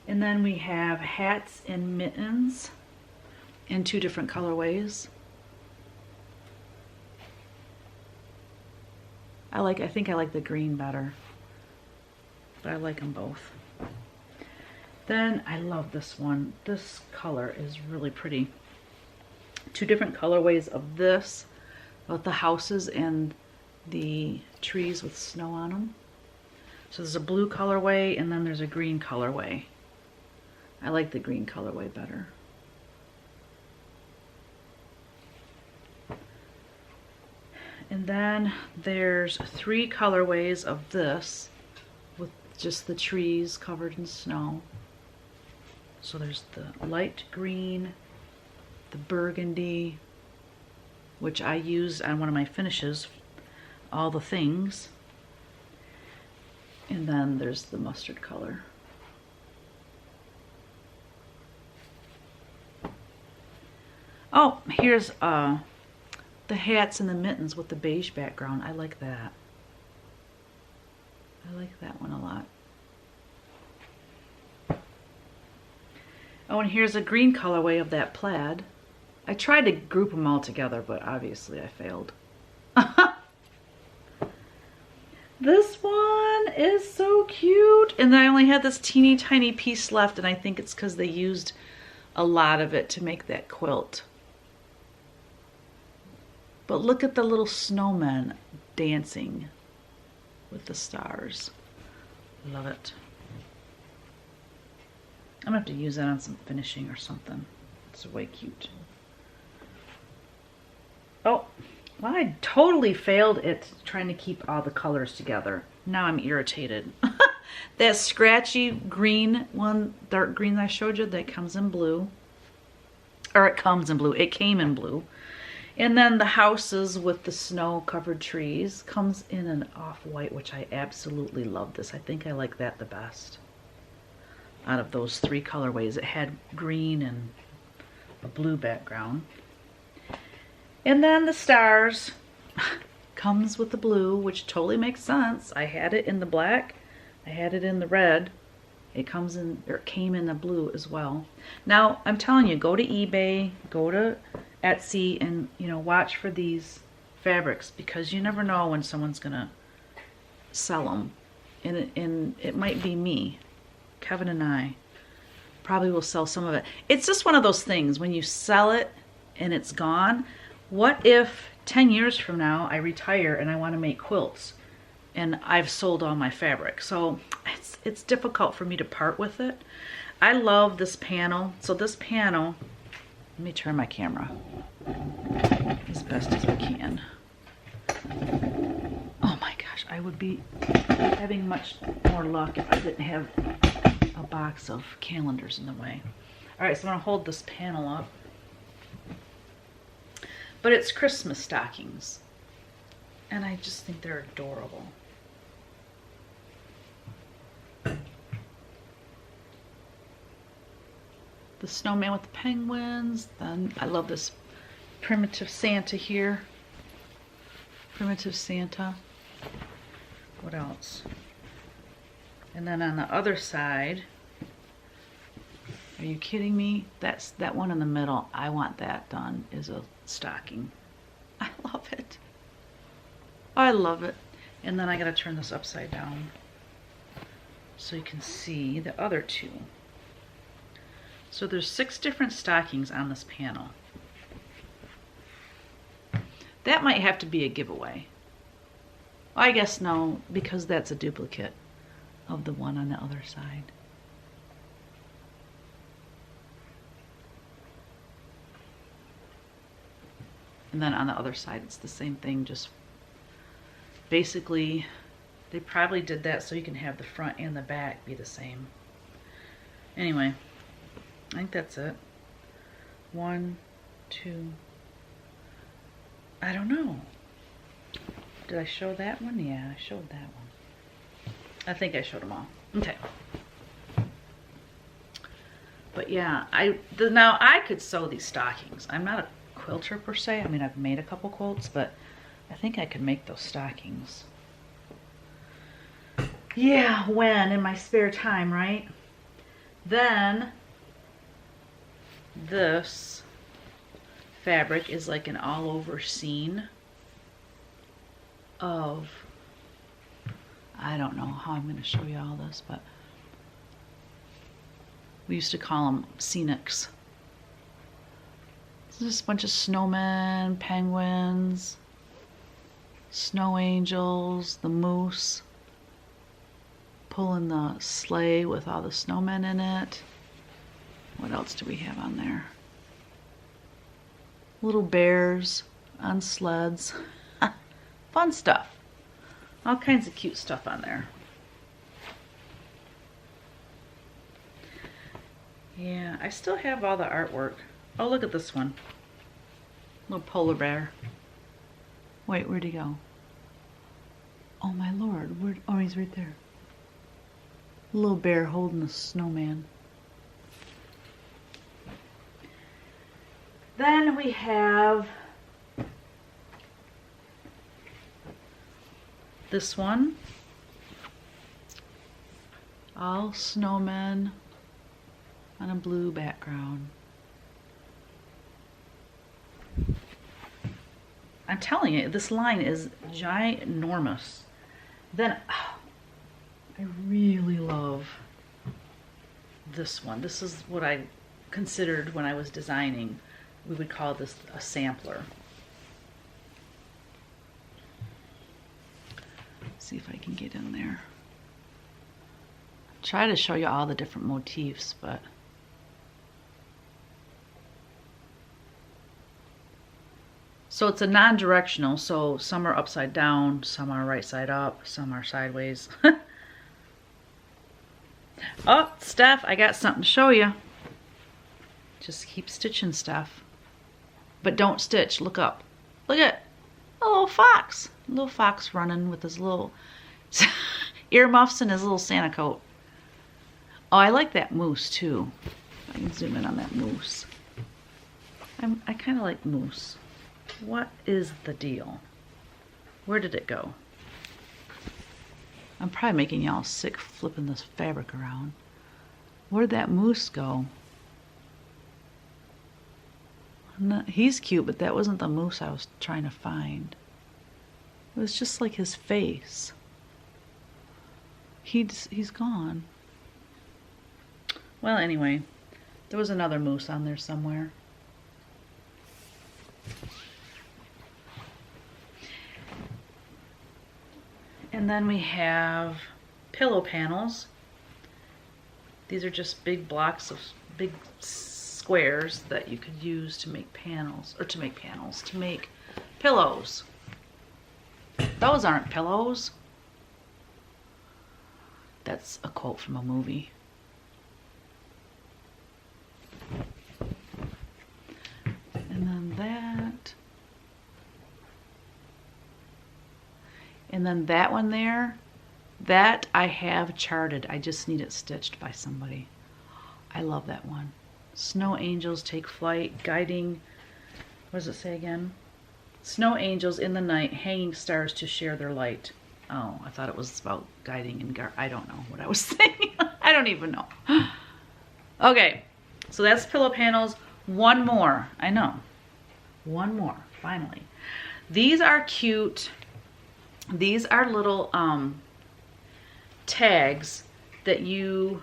And then we have hats and mittens in 2 different colorways. I think I like the green better, but I like them both. Then I love this one. This color is really pretty. Two different colorways of this, both the houses and the trees with snow on them. So there's a blue colorway and then there's a green colorway. I like the green colorway better. And then there's 3 colorways of this with just the trees covered in snow. So there's the light green, the burgundy, which I use on one of my finishes, all the things. And then there's the mustard color. Oh, here's the hats and the mittens with the beige background. I like that. I like that one a lot. Oh, and here's a green colorway of that plaid. I tried to group them all together, but obviously I failed. This one is so cute. And I only had this teeny tiny piece left, and I think it's because they used a lot of it to make that quilt. But look at the little snowmen dancing with the stars. Love it. I'm gonna have to use that on some finishing or something. It's way cute. Oh, well, I totally failed at trying to keep all the colors together. Now I'm irritated. That scratchy green one, dark green I showed you, that comes in blue. Or it comes in blue. It came in blue. And then the houses with the snow-covered trees comes in an off-white, which I absolutely love this. I think I like that the best. Out of those 3 colorways, it had green and a blue background. And then the stars comes with the blue, which totally makes sense. I had it in the black, I had it in the red. It comes in, or it came in the blue as well. Now, I'm telling you, go to eBay, go to Etsy, and watch for these fabrics, because you never know when someone's gonna sell them, and it might be me. Kevin and I probably will sell some of it. It's just one of those things, when you sell it and it's gone, what if 10 years from now I retire and I want to make quilts and I've sold all my fabric? So it's difficult for me to part with it. I love this panel. So this panel, let me turn my camera as best as I can. Oh my gosh, I would be having much more luck if I didn't have a box of calendars in the way. All right, so I'm gonna hold this panel up. But it's Christmas stockings, and I just think they're adorable. The snowman with the penguins. Then I love this primitive Santa here. Primitive Santa. What else? And then on the other side, are you kidding me? That's that one in the middle. I want that done is a stocking. I love it. I love it. And then I gotta turn this upside down so you can see the other 2. So there's 6 different stockings on this panel. That might have to be a giveaway. Well, I guess no, because that's a duplicate of the one on the other side. And then on the other side, it's the same thing, just basically, they probably did that so you can have the front and the back be the same. Anyway, I think that's it. 1, 2, I don't know. Did I show that one? Yeah, I showed that one. I think I showed them all. Okay. But yeah, now I could sew these stockings. I'm not a quilter per se. I mean, I've made a couple quilts, but I think I could make those stockings. Yeah, when? In my spare time, right? Then this fabric is like an all over scene of, I don't know how I'm going to show you all this, but We used to call them scenics. This is just a bunch of snowmen, penguins, snow angels, the moose pulling the sleigh with all the snowmen in it. What else do we have on there? Little bears on sleds. Fun stuff. All kinds of cute stuff on there. Yeah, I still have all the artwork. Oh, look at this one. Little polar bear. Wait, where'd he go? Oh my lord, oh, he's right there. Little bear holding a snowman. Then we have this one. All snowmen on a blue background. I'm telling you, this line is ginormous. Then, oh, I really love this one. This is what I considered when I was designing. We would call this a sampler. Let's see if I can get in there. Try to show you all the different motifs, but so it's a non-directional, so some are upside down, some are right side up, some are sideways. Oh, Steph, I got something to show you. Just keep stitching stuff. But don't stitch, look up. Look at a little fox. A little fox running with his little earmuffs and his little Santa coat. Oh, I like that moose too. I can zoom in on that moose. I kind of like moose. What is the deal? Where did it go? I'm probably making y'all sick flipping this fabric around. Where'd that moose go? He's cute, but that wasn't the moose I was trying to find. It was just like his face. He's gone. Well, anyway, there was another moose on there somewhere. And then we have pillow panels. These are just big blocks of big squares that you could use to make panels, or to make pillows. Those aren't pillows. That's a quote from a movie. And then that. And then that one there, that I have charted. I just need it stitched by somebody. I love that one. Snow angels take flight, guiding, what does it say again? Snow angels in the night, hanging stars to share their light. Oh, I thought it was about guiding and I don't know what I was saying. I don't even know. Okay, so that's pillow panels. One more, I know. One more, finally. These are cute. These are little tags that you,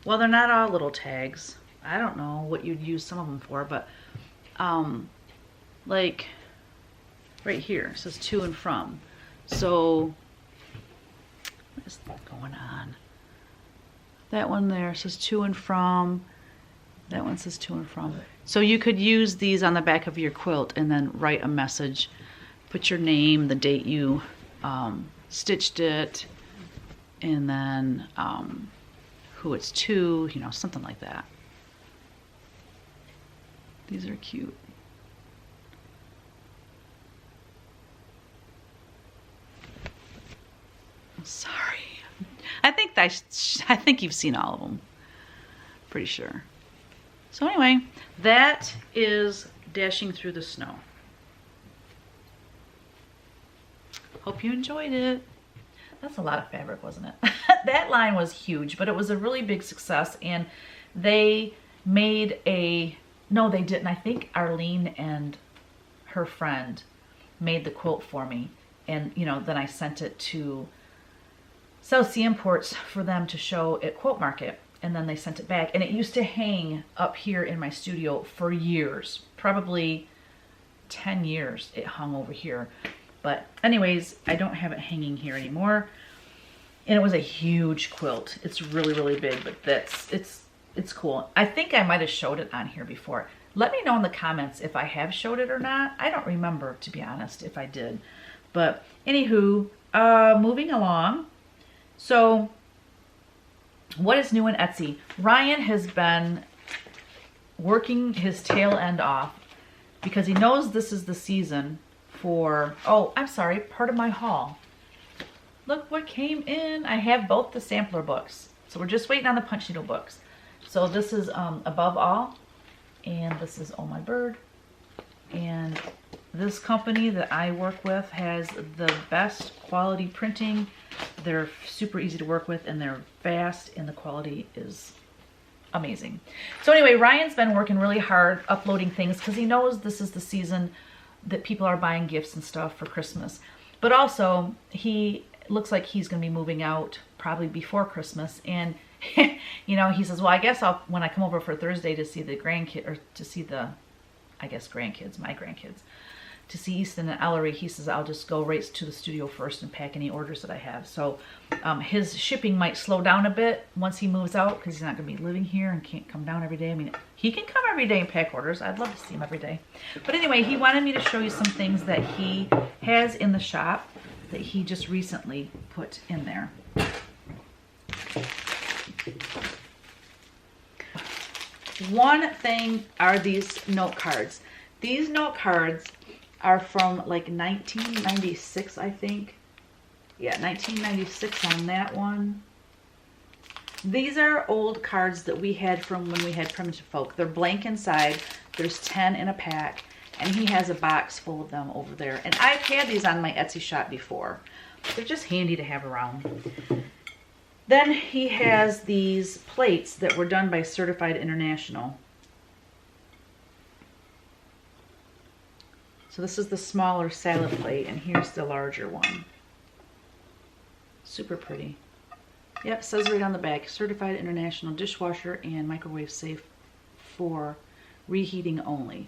well, they're not all little tags. I don't know what you'd use some of them for, but like right here, it says to and from. So what is going on? That one there says to and from. That one says to and from. So you could use these on the back of your quilt and then write a message. Put your name, the date you stitched it, and then who it's to, you know, something like that. These are cute. I'm sorry. I think you've seen all of them. Pretty sure. So anyway, that is Dashing Through the Snow. Hope you enjoyed it. That's a lot of fabric, wasn't it? That line was huge, but it was a really big success, and they made a, no they didn't, I think Arlene and her friend made the quilt for me, and you know, then I sent it to South Sea Imports for them to show at Quilt Market, and then they sent it back. And it used to hang up here in my studio for years, probably 10 years it hung over here. But anyways, I don't have it hanging here anymore. And it was a huge quilt. It's really, really big, but it's cool. I think I might have showed it on here before. Let me know in the comments if I have showed it or not. I don't remember, to be honest, if I did. But anywho, moving along. So what is new in Etsy? Ryan has been working his tail end off because he knows this is the season for, oh, I'm sorry, part of my haul. Look what came in. I have both the sampler books. So we're just waiting on the Punchneedle books. So this is Above All, and this is Oh My Bird. And this company that I work with has the best quality printing. They're super easy to work with, and they're fast, and the quality is amazing. So anyway, Ryan's been working really hard uploading things because he knows this is the season that people are buying gifts and stuff for Christmas. But also, he looks like he's going to be moving out probably before Christmas. And, you know, he says, well, I guess when I come over for Thursday to see the grandkid, or to see the, I guess, grandkids, my grandkids, to see Easton and Ellery, he says, I'll just go right to the studio first and pack any orders that I have. So his shipping might slow down a bit once he moves out because he's not going to be living here and can't come down every day. I mean, he can come every day and pack orders. I'd love to see him every day. But anyway, he wanted me to show you some things that he has in the shop that he just recently put in there. One thing are these note cards. These note cards are from like 1996, I think. Yeah, 1996 on that one. These are old cards that we had from when we had Primitive Folk. They're blank inside. There's 10 in a pack. And he has a box full of them over there. And I've had these on my Etsy shop before. They're just handy to have around. Then he has these plates that were done by Certified International. So this is the smaller salad plate, and here's the larger one. Super pretty. Yep, says right on the back, Certified International Dishwasher and Microwave Safe for reheating only.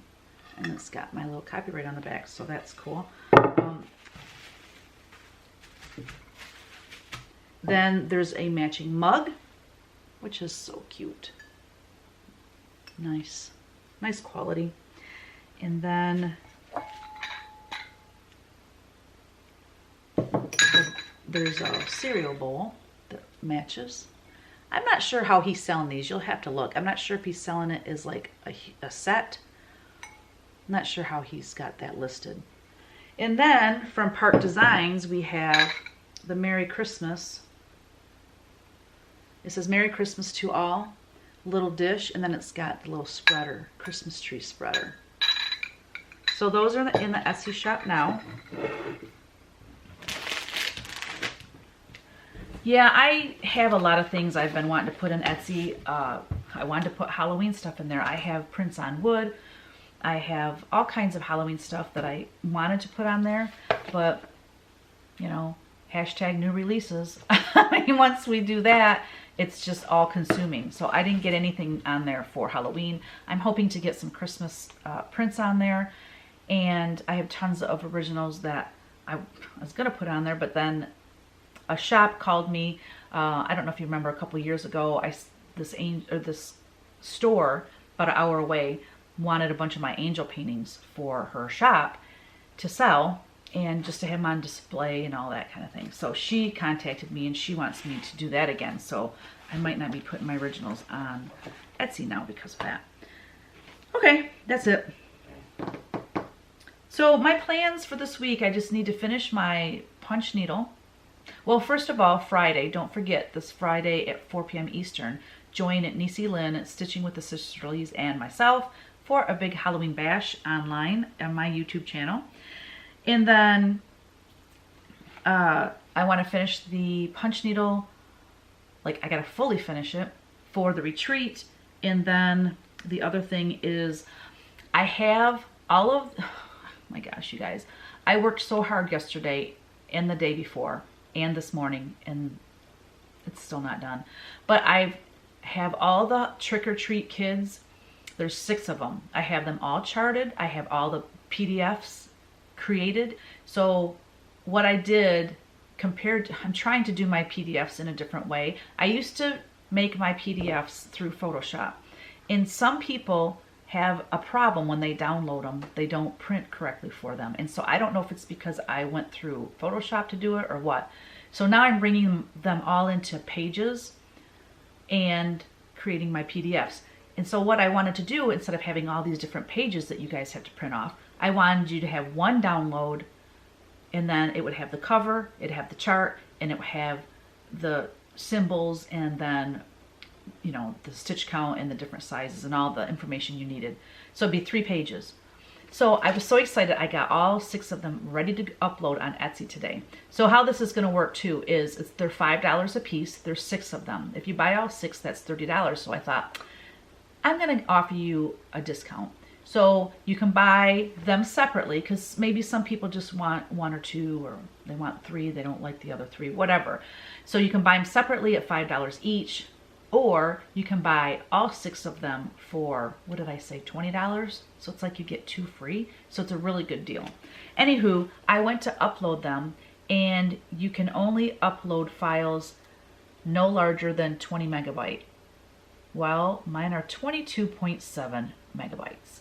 And it's got my little copyright on the back, so that's cool. Then there's a matching mug, which is so cute. Nice. Nice quality. And then there's a cereal bowl that matches. I'm not sure how he's selling these. You'll have to look. I'm not sure if he's selling it as like a set. I'm not sure how he's got that listed. And then from Park Designs, we have the Merry Christmas. It says Merry Christmas to all, little dish, and then it's got the little spreader, Christmas tree spreader. So those are in the Etsy shop now. Yeah, I have a lot of things I've been wanting to put in Etsy. I wanted to put Halloween stuff in there. I have prints on wood. I have all kinds of Halloween stuff that I wanted to put on there, but, you know, hashtag new releases. I mean, once we do that, it's just all consuming. So I didn't get anything on there for Halloween. I'm hoping to get some Christmas prints on there, and I have tons of originals that I was going to put on there, but then a shop called me. I don't know if you remember a couple years ago, this store about an hour away wanted a bunch of my angel paintings for her shop to sell and just to have them on display and all that kind of thing. So she contacted me and she wants me to do that again. So I might not be putting my originals on Etsy now because of that. Okay, that's it. So my plans for this week, I just need to finish my Punchneedle. Well, first of all, Friday, don't forget, this Friday at 4 p.m. Eastern, join at Niecie Lynn at Stitching with the Sisterlies and myself for a big Halloween bash online on my YouTube channel. And then I want to finish the Punchneedle, like I got to fully finish it for the retreat. And then the other thing is I have all of, oh my gosh, you guys, I worked so hard yesterday and the day before and this morning, and it's still not done. But I have all the trick-or-treat kids. There's 6 of them. I have them all charted. I have all the PDFs created. So what I did compared to, I'm trying to do my PDFs in a different way. I used to make my PDFs through Photoshop. And some people have a problem when they download them. They don't print correctly for them. And so I don't know if it's because I went through Photoshop to do it or what. So now I'm bringing them all into Pages and creating my PDFs. And so what I wanted to do, instead of having all these different pages that you guys have to print off, I wanted you to have one download, and then it would have the cover, it'd have the chart, and it would have the symbols, and then, you know, the stitch count and the different sizes and all the information you needed. So it'd be 3 pages. So I was so excited. I got all 6 of them ready to upload on Etsy today. So how this is going to work too is they're $5 a piece. There's 6 of them. If you buy all 6, that's $30. So I thought, I'm going to offer you a discount. So you can buy them separately, because maybe some people just want 1 or 2, or they want 3, they don't like the other 3, whatever. So you can buy them separately at $5 each, or you can buy all 6 of them for, what did I say, $20? So it's like you get 2 free. So it's a really good deal. Anywho, I went to upload them, and you can only upload files no larger than 20 megabyte. Well, mine are 22.7 megabytes.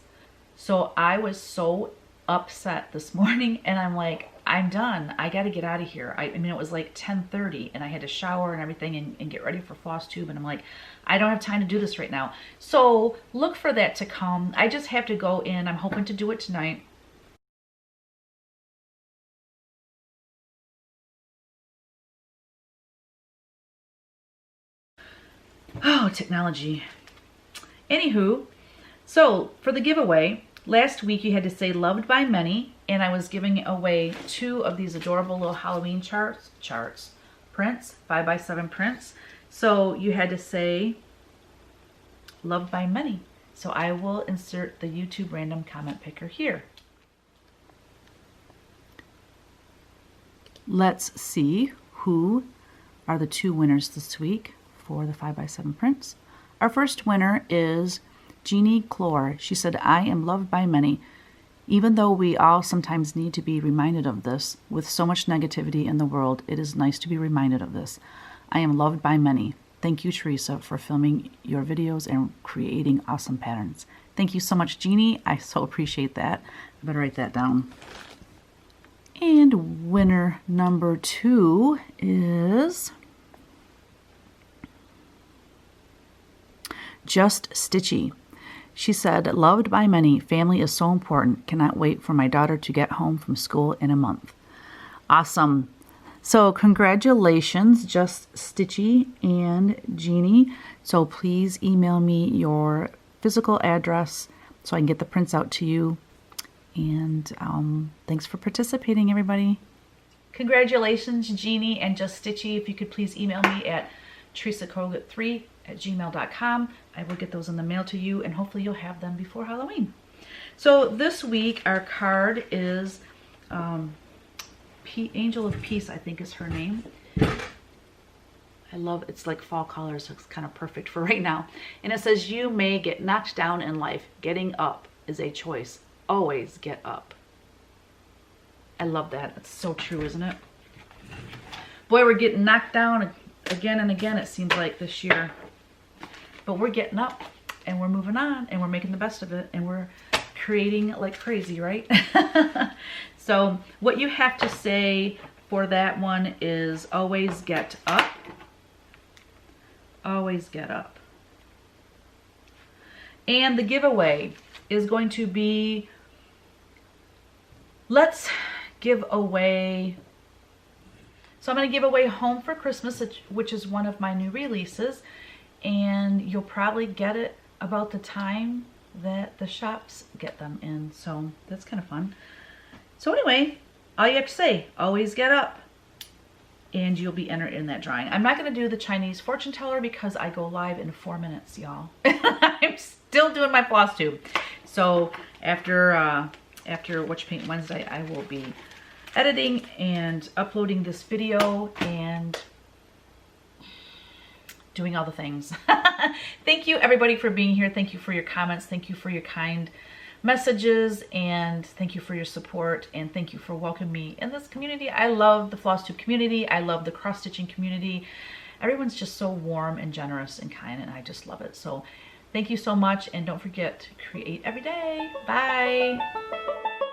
So I was so upset this morning, and I'm like, I'm done. I got to get out of here. I mean, it was like 10:30, and I had to shower and everything and get ready for Flosstube. And I'm like, I don't have time to do this right now. So look for that to come. I just have to go in. I'm hoping to do it tonight. Oh, technology. Anywho, so for the giveaway, last week you had to say loved by many, and I was giving away 2 of these adorable little Halloween prints, 5x7 prints. So you had to say loved by many. So I will insert the YouTube random comment picker here. Let's see who are the 2 winners this week for the 5x7 prints. Our first winner is Jeannie Clore. She said, I am loved by many. Even though we all sometimes need to be reminded of this, with so much negativity in the world, it is nice to be reminded of this. I am loved by many. Thank you, Teresa, for filming your videos and creating awesome patterns. Thank you so much, Jeannie. I so appreciate that. I better write that down. And winner number 2 is Just Stitchy. She said, loved by many, family is so important. Cannot wait for my daughter to get home from school in a month. Awesome. So congratulations, Just Stitchy and Jeannie. So please email me your physical address so I can get the prints out to you. And thanks for participating, everybody. Congratulations, Jeannie and Just Stitchy. If you could please email me at teresakogut3@gmail.com. I will get those in the mail to you, and hopefully you'll have them before Halloween. So this week our card is Angel of Peace, I think is her name. I love, it's like fall colors, so it's kind of perfect for right now. And it says, you may get knocked down in life. Getting up is a choice. Always get up. I love that. It's so true, isn't it? Boy, we're getting knocked down again and again, it seems like, this year. But we're getting up, and we're moving on, and we're making the best of it, and we're creating like crazy, right? So what you have to say for that one is always get up. Always get up. And the giveaway is going to be, let's give away, so I'm going to give away Home for Christmas, which is one of my new releases, and you'll probably get it about the time that the shops get them in, so that's kind of fun. So anyway, all you have to say, always get up, and you'll be entered in that drawing. I'm not going to do the Chinese fortune teller because I go live in 4 minutes, y'all. I'm still doing my floss tube. So after What You Paint Wednesday, I will be editing and uploading this video and doing all the things. Thank you everybody for being here. Thank you for your comments. Thank you for your kind messages, and thank you for your support, and thank you for welcoming me in this community. I love the FlOSSTube community. I love the cross stitching community. Everyone's just so warm and generous and kind, and I just love it. So thank you so much, and don't forget to create every day. Bye.